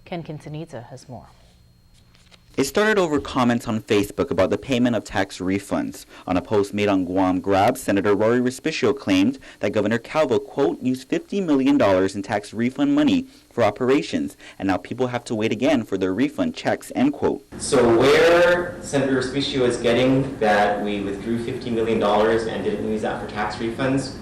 Ken Quintanilla has more. It started over comments on Facebook about the payment of tax refunds. On a post made on Guam Grab, Senator Rory Respicio claimed that Governor Calvo, quote, used $50 million in tax refund money for operations, and now people have to wait again for their refund checks, end quote. So where Senator Respicio is getting that we withdrew $50 million and didn't use that for tax refunds,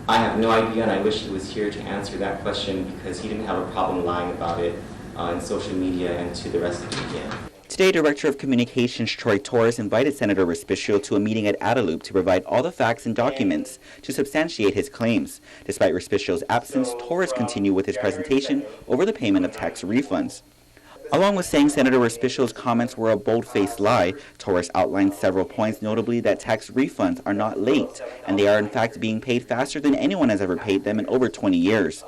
I have no idea, and I wish he was here to answer that question because he didn't have a problem lying about it on social media and to the rest of the media. Today, Director of Communications Troy Torres invited Senator Respicio to a meeting at Adelup to provide all the facts and documents to substantiate his claims. Despite Respicio's absence, Torres continued with his presentation over the payment of tax refunds. Along with saying Senator Respicio's comments were a bold-faced lie, Torres outlined several points, notably that tax refunds are not late, and they are in fact being paid faster than anyone has ever paid them in over 20 years.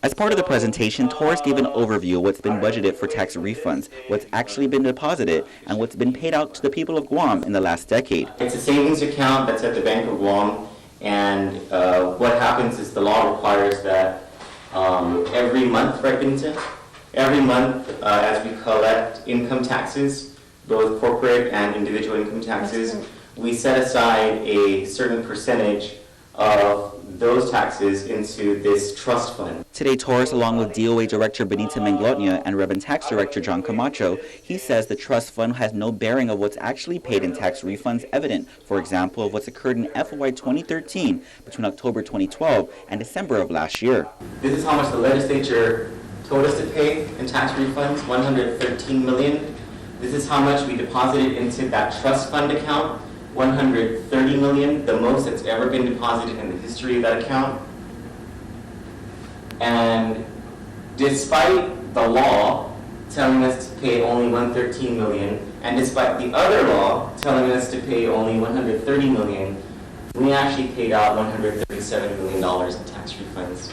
As part of the presentation, Torres gave an overview of what's been budgeted for tax refunds, what's actually been deposited, and what's been paid out to the people of Guam in the last decade. It's a savings account that's at the Bank of Guam, and what happens is the law requires that every month, right, Benita? Every month, as we collect income taxes, both corporate and individual income taxes, we set aside a certain percentage of those taxes into this trust fund. Today, Torres, along with DOA Director Benita Menglotnia and Revenue Tax Director John Camacho, he says the trust fund has no bearing of what's actually paid in tax refunds evident, for example, of what's occurred in FY 2013 between October 2012 and December of last year. This is how much the legislature told us to pay in tax refunds, $113 million. This is how much we deposited into that trust fund account, $130 million, the most that's ever been deposited in the history of that account. And despite the law telling us to pay only $113 million, and despite the other law telling us to pay only $130 million, we actually paid out $137 million in tax refunds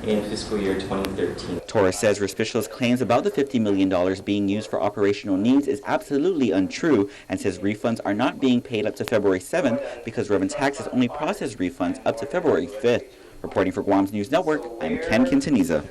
in fiscal year 2013. Torres says Respicio's claims about the $50 million being used for operational needs is absolutely untrue and says refunds are not being paid up to February 7th because Revenue Tax has only processed refunds up to February 5th. Reporting for Guam's News Network, I'm Ken Quintanilla.